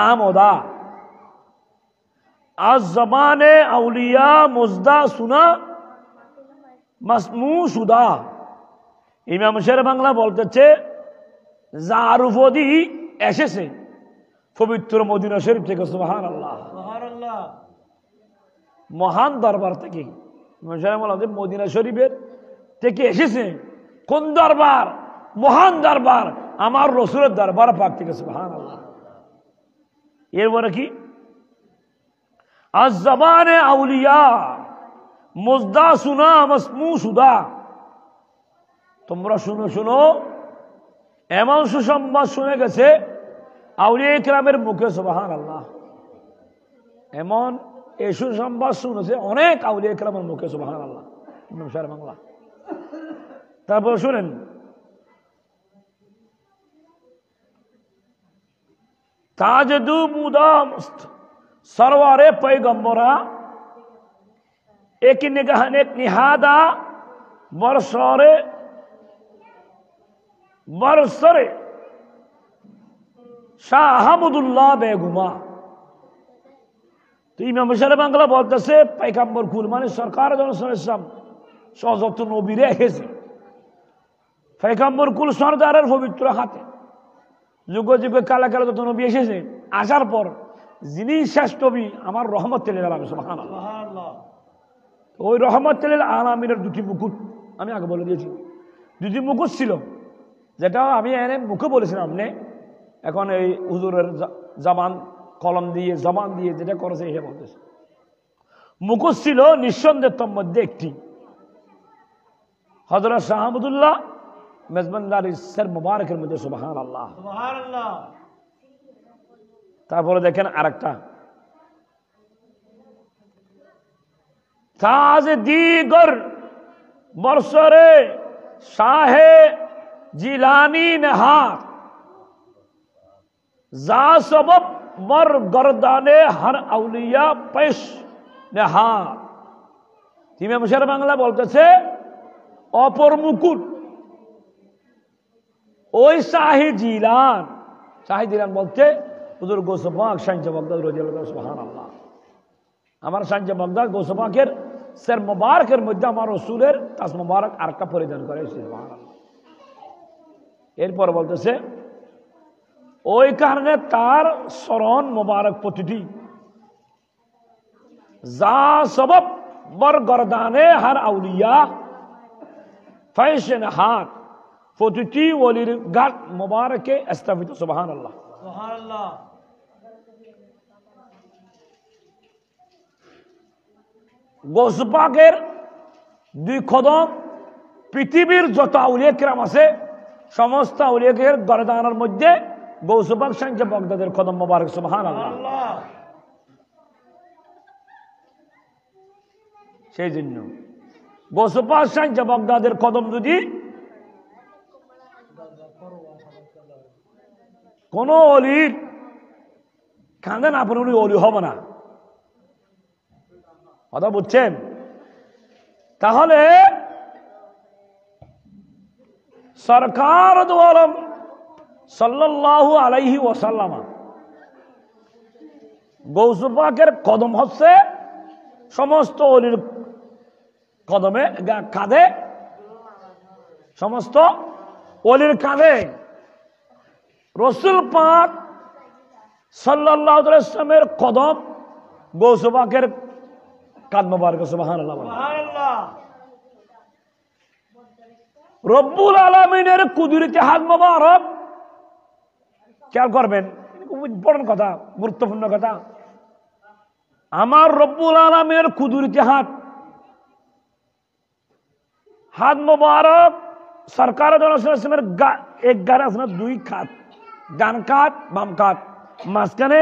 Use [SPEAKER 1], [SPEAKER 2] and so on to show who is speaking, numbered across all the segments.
[SPEAKER 1] আমদা আজ জবানে আউলিয়া মুজদা সুনা মাসমু সুদা। ইমাম শের বাংলা বলতেছে যার উপদি এসেছে পবিত্র মদিনা শরীফ থেকে, সুবহানাল্লাহ, মহান দরবার থেকে। ইমাম শের বাংলা মদিনা শরীফের থেকে এসেছে কোন দরবার? মহান দরবার, আমার রসুলের দরবার পাক থেকে, সুবহানাল্লাহ। এরপরে কি? আজ জবানে আউলিয়া মুজদা সুনা মাসমু সুদা। তোমরা শুনো শুনো, এমন সুসংবাদ শুনে গেছে আউলিয়া ইকরামের মুখে, সুবহানাল্লাহ। এমন এই সুসংবাদ শুনেছে অনেক আউলিয়া ইকরামের মুখে, সুবহানাল্লাহ। বাংলা। তারপর শুনেন, তাজদু মুদাম সরওয়ারে पैगंबरा एक निगाहन एक निहादा बरसरे শাহ আহমদুল্লাহ বেগুমা। তো ইমাম শের বাংলা বলতেছে পয়গম্বর কুল মানে সরকার ইসলাম সযত নবীরে এসেছে পয়গম্বর কুল সরদারের পবিত্র হাতে। যুগ যুগে কালা কালা যত নবী এসেছে, আসার পর যিনি শেষ নবী আমার রহমতুল আলামিন, সুবহানাল্লাহ। ওই রহমতুল আলামিনের দুটি মুকুট আমি আগে বলে দিয়েছি, দুটি মুকুট ছিল, যেটা আমি এনে মুখে বলেছিলাম। আপনি এখন এই হুজুরের জবান কলম দিয়ে জবান দিয়ে যেটা করেছে সে বলতেছে। মুকুট ছিল নিঃসন্দেহের মধ্যে একটি, হযরত শাহ আহমদুল্লাহ মেজবানদার ইসের মুবারকের মধ্যে, সুবহানাল্লাহ। তারপরে দেখেন আরেকটা, তাজ দিগর বরসরে শাহে জিলানি নেহাত যা সবব মর গরদানে হর আউলিয়া পেশ নেহাত। ইমাম শের বাংলা বলতেছে অপর মুকুট ওই শাহি জিলান। শাহি জিলান বলতে হুজুর গৌস পাক শাহ বাগদাদ রাদিয়াল্লাহু, সুবহানাল্লাহ। আমার শাহ বাগদাদ গৌস পাকের সের মুবারকের মধ্যে আমার রাসূলের তাজ মুবারক আরেকটা পরিধান করে, সুবহানাল্লাহ। এরপর বলতেছে ওই কারণে তার স্মরণ মুবারক প্রতিটি যা সবব বর গরদানে হর আউলিয়া ফৈশন হাত, প্রতিটি ওলির গাট মুবারকে স্থাপিত, সুবহানাল্লাহ। গৌস পাকের দুই কদম পৃথিবীর যত আউলিয়া কিরাম আছে সমস্ত আউলিয়াদের গরদানের মধ্যে গৌস পাক শাহ বাগদাদের কদম মুবারক, সুবহানাল্লাহ। সেই জন্য গৌস পাক শাহ বাগদাদের কদম যদি কোন অলির কাঁদে না পড়ে উনি অলি হবে না, কথা বুঝছেন? তাহলে সরকার দু আলম সাল্লাল্লাহু আলাইহি ওয়াসাল্লাম গৌস পাকের কদম হচ্ছে সমস্ত অলির কদমে কাঁধে, সমস্ত অলির কাঁধে রসুল পাক সাল্লাল্লাহু আলাইহি ওয়াসাল্লামের কদম গৌস পাকের কাঁধ মুবারক, সুবহানাল্লাহ। রব্বুল আলামিনের কুদরতি হাত মুবারক, খেয়াল করবেন, ইম্পর্টেন্ট কথা, গুরুত্বপূর্ণ কথা। আমার রব্বুল আলামিনের কুদরতি হাত মুবারক সরকার এক গান আছে না, দুই খাত, ডান কাত বাম কাত, মাঝখানে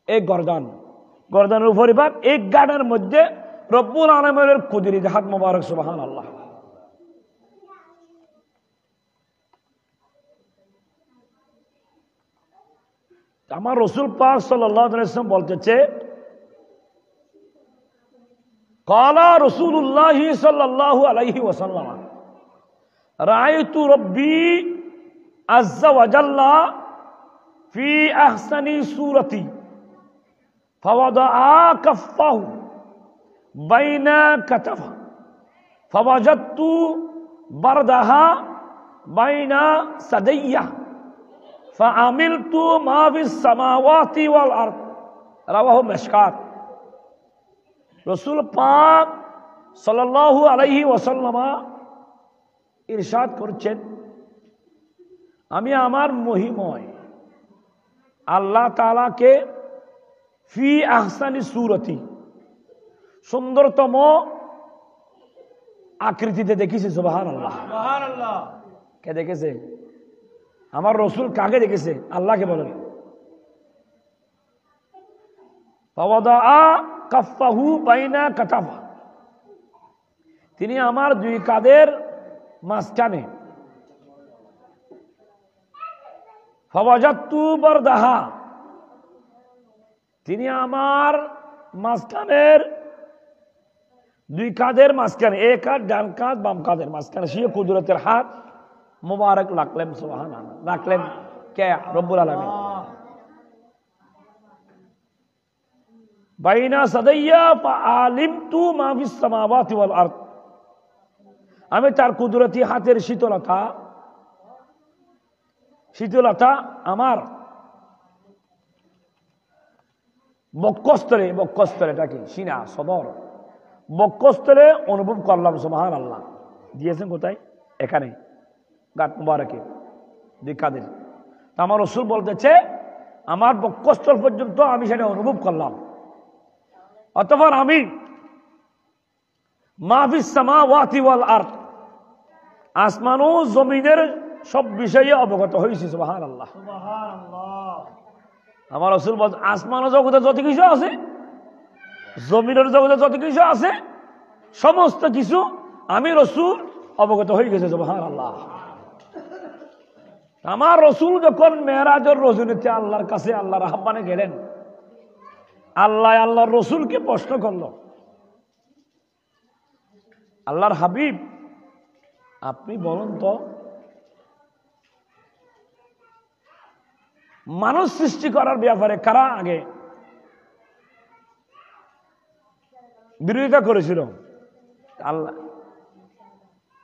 [SPEAKER 1] এক গর্দান, গর্দানের উপরি ভাগ, এক গানের মধ্যে রব্বুল আলামিনের কুদরতি হাত মুবারক, সুবহানাল্লাহ। আমার রসুল পাক সাল্লাল্লাহু আলাইহি ওয়াসাল্লাম বলতেছে ক্বালা রাসূলুল্লাহ সাল্লাল্লাহু আলাইহি ওয়াসাল্লাম রাআইতু রাব্বি আযজা ওয়া জাল্লা ফি আহসানি সূরাতি ফাওয়াদাআ কাফফাহু বাইনা কাতাফা ফাওয়াজাদতু বারদাহা বাইনা সাদাইয়া ফাআমিলতু মা ফিস সামাওয়াতি ওয়াল আরদ। রাওয়াহু মিশকাত। রাসূল পাক সাল্লাল্লাহু আলাইহি ওয়াসাল্লাম ইরশাদ করছেন, আমি আমার মহিময় আল্লাহ তাআলাকে ফি আহসানি সূরতি, সুন্দরতম আকৃতিতে দেখেছি। সুবহানাল্লাহ, সুবহানাল্লাহ। কে দেখেছে? আমার রাসূল কাকে দেখেছে? আল্লাহকে বলেন। ফাওয়াদাআ কাফফাহু বাইনা কাতাফা, তিনি আমার দুই কাঁধের মাঝখানে, ফাওয়াজাদতু বারদাহা, তিনি আমার মাঝখানের দুই কাঁধের মাঝখানে, এক কাঁধ ডান কাঁধ বাম কাঁধের মাঝখানে সে কুদরতের হাত মুবারক রাখলেন। সুবহানাল্লাহ। রাখলেন কে? রব্বুল আলামিন। বাইনা সাদাইয়া ফাআলিমতু মা ফিস সামাওয়াতি ওয়াল আরদ, আমি তার কুদরতি হাতের শীতলতা আমার বক্ষস্থলে, এটা কি সিনা সদর, বক্ষস্থলে অনুভব করলাম। সুবহানাল্লাহ। দিয়েছেন কোথায়? এখানে গাত মুবারকে, দুই কাঁধের। আমার রাসূল বলতেছে আমার বক্ষস্থল পর্যন্ত আমি সেটা অনুভব করলাম। অতঃপর আমি মা ফিস সামাওয়াতি ওয়াল আরদ, আসমান ও জমিনের সব বিষয়ে অবগত হয়েছি। সুবহানাল্লাহ, সুবহানাল্লাহ। আমার রাসূল বলেন আসমান ও জগতে যত কিছু আছে, জমিনের জগতে যত কিছু আছে, সমস্ত কিছু আমি রাসূল অবগত হয়ে গেছে। সুবহানাল্লাহ। আমার রাসূল যখন মেরাজের রজনীতে আল্লাহর কাছে আল্লাহর আহ্বানে গেলেন, আল্লাহর রাসূলকে প্রশ্ন করল, আল্লাহর হাবিব আপনি বলুন তো, মানুষ সৃষ্টি করার ব্যাপারে কারা আগে বিরোধিতা করেছিল?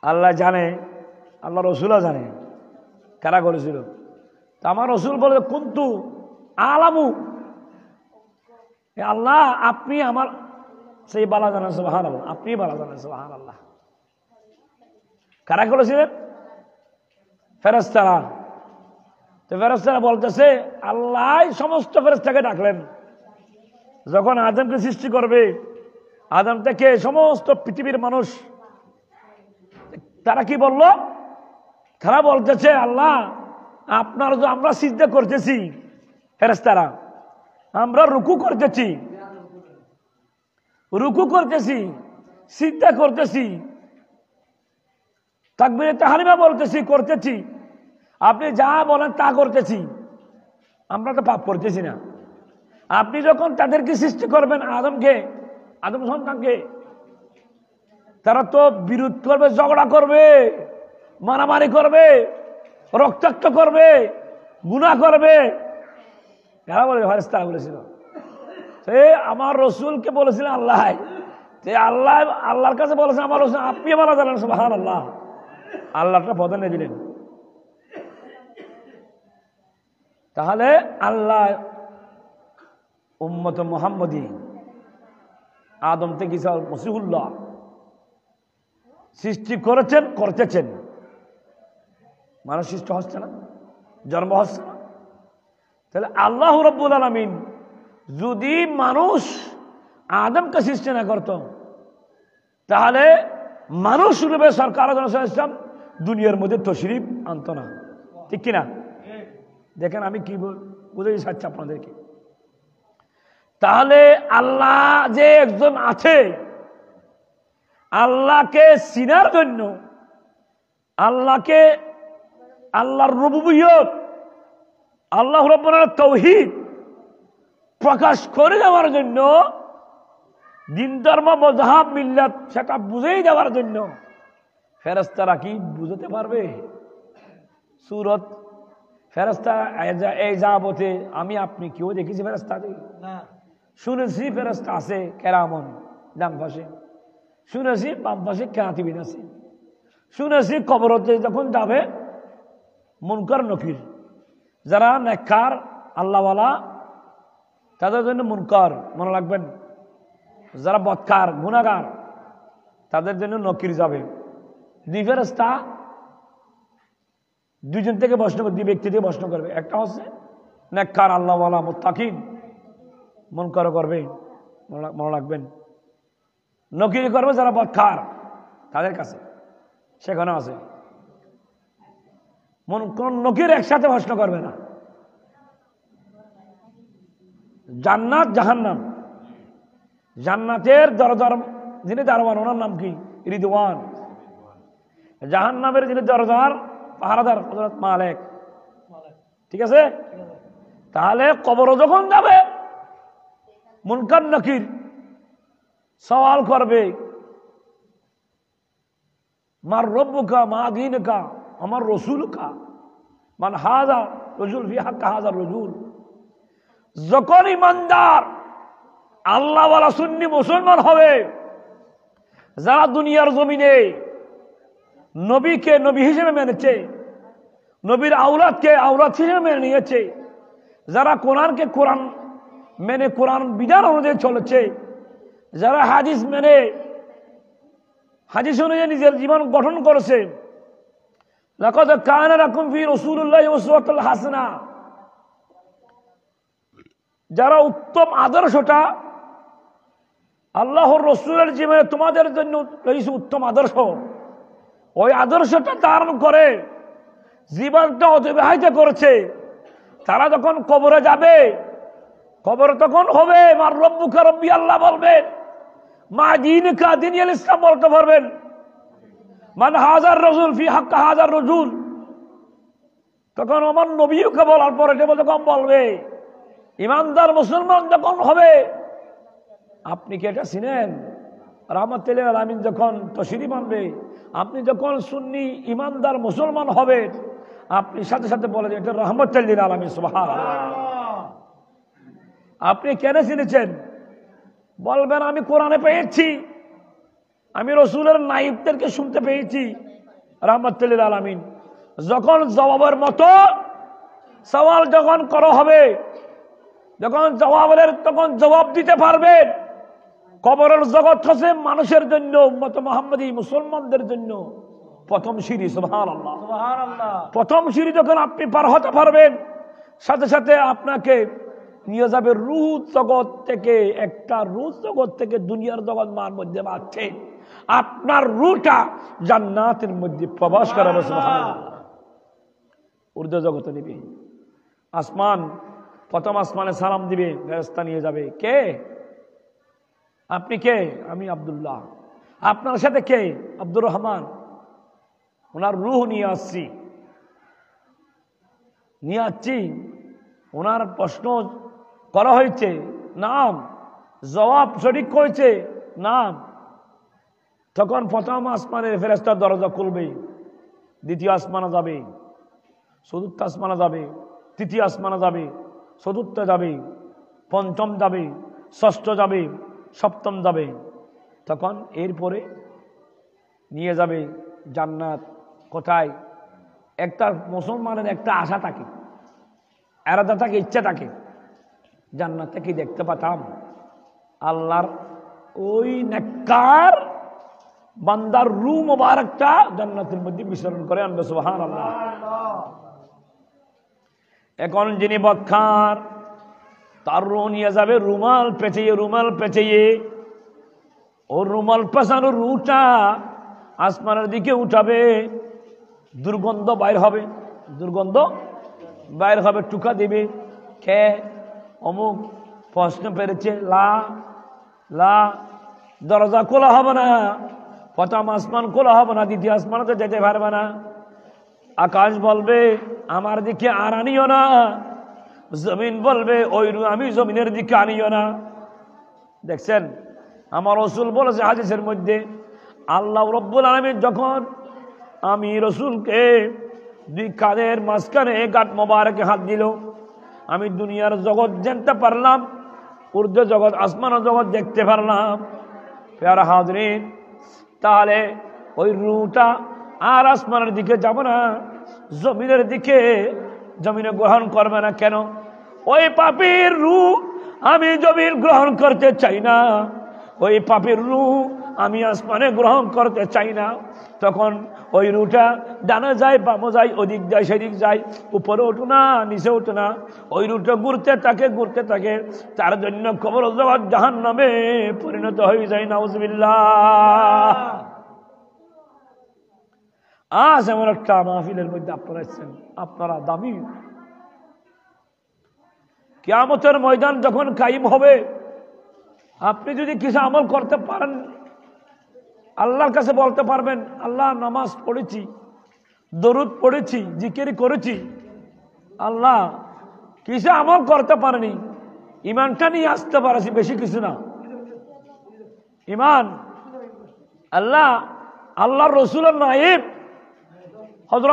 [SPEAKER 1] আল্লাহ জানে, আল্লাহ রাসূলও জানে কারা করেছিল। তা আমার রাসূল বলে কুনতু আলামু, আল্লাহ আপনি আমার সেই বালা জানেন। সুবহানাল্লাহ। আপনি বালা জানেন। সুবহানাল্লাহ। কারা করেছিলেন? ফেরেশতারা। তো ফেরেশতারা বলতেছে আল্লাহ সমস্ত ফেরেশতাকে ডাকলেন। যখন আদমকে সৃষ্টি করবে, আদম থেকে সমস্ত পৃথিবীর মানুষ, তারা কি বলল? তারা বলতেছে আল্লাহ আপনার যে আমরা সিজদা করতেছি, ফেরেশতারা আমরা রুকু করতেছি, সিজদা করতেছি, তাকবীরে তাহরিমা বলতেছি, করতেছি, আপনি যা বলেন তা করতেছি, আমরা তো পাপ করতেছি না। আপনি যখন তাদেরকে সৃষ্টি করবেন, আদম সন্তানকে, তারা তো বিরোধ করবে, ঝগড়া করবে, মারামারি করবে, রক্তাক্ত করবে, গুনাহ করবে। কারা বলে? ফেরেশতারা বলেছিল। সে আমার রাসূলকে বলেছিলেন আল্লাহ, আল্লাহর কাছে বলেছেন আমার রাসূল আপনি ভালো জানেন। সুবহানাল্লাহ। আল্লাহটা প্রাধান্য দিলেন। তাহলে আল্লাহ উম্মত মুহাম্মদী আদম থেকে ঈসা মসিহুল্লাহ সৃষ্টি করেছেন, করতেছেন। মানুষ সৃষ্টি হচ্ছে না, জন্ম হচ্ছে না। তাহলে আল্লাহ রাব্বুল আলামিন যদি মানুষ আদমকে সৃষ্টি না করত, তাহলে মানুষ রূপে সরকার ইসলাম দুনিয়ার মধ্যে তশরিফ আনত না। ঠিক কিনা? দেখেন আমি কি বুঝাই চাচ্ছি আপনাদেরকে। তাহলে আল্লাহ যে একজন আছে, আল্লাহকে চিনার জন্য, আল্লাহর রুবুবিয়ত, আল্লাহ রাব্বুল আলামিনের তাওহীদ প্রকাশ করে দেওয়ার জন্য, দিন ধর্ম মযহাব মিল্লাত সেটা বুঝেই দেওয়ার জন্য ফেরেশতারা কি বুঝাতে পারবে? সূরত ফেরেশতা এই যাবতে আমি আপনি কেউ দেখেছি ফেরেশতা না, শুনেছি ফেরেশতা আছে কেরামন ডান পাশে, শুনেছি বাম পাশে কাতিবিন আছে, শুনেছি কবরতে যখন যাবে মুনকার নকির, যারা নেককার আল্লাহওয়ালা তাদের জন্য মুনকার মনে রাখবেন, যারা বদকার গুনাহগার তাদের জন্য নকির যাবে। দুই ফেরেশতা দুইজন থেকে প্রশ্ন করবে, দুই ব্যক্তি থেকে প্রশ্ন করবে, একটা হচ্ছে নেককার আল্লাহওয়ালা মুত্তাকিন মুনকার করবে মনে রাখবেন, নকির করবে যারা বদকার তাদের কাছে, সেখানে আছে কোন নকির একসাথে প্রশ্ন করবে না। জান্নাত জাহান্নাম, জান্নাতের দরজার যিনি দারোয়ান ওনার নাম কি রিদওয়ান, জাহান্নামের যিনি দরজার পাহারাদার হযরত মালিক, ঠিক আছে। তাহলে কবর যখন যাবে মুনকার নাকির সওয়াল করবে, মার রব্বুকা মা দীনুকা আমার রসুলকা মান হাযা রাজুল ফি হাক্কা হাযা রাজুল। যখন ইমানদার আল্লাহওয়ালা সুন্নি মুসলমান হবে, যারা দুনিয়ার জমিনে নবীকে নবী হিসেবে মেনেছে, নবীর আওলাদকে আওলাদ হিসেবে মেনে নিয়েছে, যারা কোরআনকে কোরআন মেনে কোরআন বিধান অনুযায়ী চলেছে, যারা হাদিস মেনে হাদিস অনুযায়ী নিজের জীবন গঠন করেছে, লাকাদ কানা লাকুম ফি রাসূলিল্লাহি উসওয়াতুন হাসানাহ, যারা উত্তম আদর্শটা আল্লাহর রাসূলের জীবনে তোমাদের জন্য রয়েছে উত্তম আদর্শ, ওই আদর্শটা ধারণ করে জীবনটা অতিবাহিত করেছে, তারা যখন কবরে যাবে, কবরে তখন হবে মার রব্বুকা রব্বি আল্লাহ বলবেন, মা দীনুকা দীনুল ইসলাম বলতে পারবেন, মান হাজার রাজুল ফি হাক্কা হাজার রাজুল, তখন আমার নবীকে বলার পরে যখন বলবে ইমানদার মুসলমান যখন হবে। আপনি কি এটা চিনেন? রাহমাতুল লিল আলামিন যখন তশরিফ আনবে, আপনি যখন সুন্নি ইমানদার মুসলমান হবে, আপনি সাথে সাথে বলেন এটা রাহমাতুল লিল আলামিন সুবহানাল্লাহ। আপনি কেন চিনেছেন? বলবেন আমি কোরআনে পেয়েছি, আমি রসুলের নাইবদেরকে শুনতে পেয়েছি রাহমাতুল লিল আলামিন। যখন জবাবের মতো সওয়াল যখন করা হবে, যখন জবাবের তখন জবাব দিতে পারবেন। কবরের জগৎ হচ্ছে মানুষের জন্য, উম্মত মুহাম্মদী মুসলমানদের জন্য প্রথম সিঁড়ি। সুবহানাল্লাহ সুবহানাল্লাহ। প্রথম সিঁড়ি যখন আপনি পার হতে পারবেন, সাথে সাথে আপনাকে নিয়ে যাবে রূহ জগৎ থেকে, একটা রূহ জগৎ থেকে দুনিয়ার জগৎ মার মধ্যে বাড়ছে, আপনার রূহটা জান্নাতের মধ্যে প্রবেশ করাবে। সুবহানাল্লাহ। ঊর্ধ্ব জগতে নিবে, আসমান প্রথম আসমানে সালাম দিবে, ফেরেশতা নিয়ে যাবে। কে আপনি? কে? আমি আব্দুল্লাহ। আপনার সাথে কে? আব্দুর রহমান। ওনার রূহ নিয়ে আসছি, নিয়ে আসছি। ওনার প্রশ্ন করা হয়েছে, নাম জবাব সঠিক হয়েছে, নাম। তখন প্রথম আসমানের ফেরেশতার দরজা খুলবে, দ্বিতীয় আসমানে যাবে, চতুর্থ আসমানে যাবে, তৃতীয় আসমানে যাবে, চতুর্থ যাবে, পঞ্চম যাবে, ষষ্ঠ যাবে, সপ্তম যাবে। তখন এরপরে নিয়ে যাবে জান্নাত। কোথায়? একটা মুসলমানের একটা আশা থাকে, এরাদা থাকে, ইচ্ছা থাকে, জান্নাতটা কি দেখতে পাতাম, আল্লাহর ওই নেককার বান্দার রূহ মুবারকটা জান্নাতের মধ্যে বিচরণ করে আনবে। সুবহানাল্লাহ। এখন যিনি বদকার, তার রূহ নিয়ে যাবে রুমাল পেঁচিয়ে, রুমাল পেঁচিয়ে, ও রুমাল পেঁচানো রূহটা আসমানের দিকে উঠাবে, দুর্গন্ধ বাইর হবে, দুর্গন্ধ বাইর হবে, টুকা দিবে, কে অমুক প্রশ্ন পেরেছে, লা লা, দরজা খোলা হবে না, প্রথম আসমান খোলা হবে না, দ্বিতীয় আসমানে তো যেতে পারবে না। আকাশ বলবে আমার দিকে আর আনিও না, জমিন বলবে ওই আমি জমিনের দিকে আনিও না। দেখছেন, আমার রাসূল বলেছে হাদিসের মধ্যে, আল্লাহ রাব্বুল আলামিন যখন আমি রাসূলকে দুই কাঁধের মাঝখানে গাঁট মোবারকে হাত দিল। আমি দুনিয়ার জগৎ জানতে পারলাম, ঊর্ধ্ব জগৎ আসমান জগৎ দেখতে পারলাম। প্যারা হাজরিন, তাহলে ওই রুটা আর আসমানের দিকে যাব না, জমিনের দিকে, জমিনে গ্রহণ করবে না কেন? ওই পাপীর রূহ আমি জমিন গ্রহণ করতে চাই না, ওই পাপীর রূহ আমি আসমানে গ্রহণ করতে চাই না। তখন ওই রুটা ডানে যায়, বামে যায়, ওদিক যায়, সেদিক যায়, উপরে ওঠো না, নিচে ওঠো না। ওই রুটা ঘুরতে থাকে, তার জন্য কবর জগৎ জাহান্নামে পরিণত হয়ে যায়। নাউজুবিল্লাহ। আজ এমন একটা মাহফিলের মধ্যে আপনারা এসেছেন, আপনারা দামি। কিয়ামতের ময়দান যখন কায়েম হবে, আপনি যদি কিছু আমল করতে পারেন, আল্লাহর কাছে বলতে পারবেন, আল্লাহ নামাজ পড়েছি, দরুদ পড়েছি, জিকির করেছি, আল্লাহ কিছু আমল করতে পারেনি, ইমানটা নিয়ে আসতে পারেছি, বেশি কিছু না। ইমান আল্লাহর রসুলের নায়েব হযরত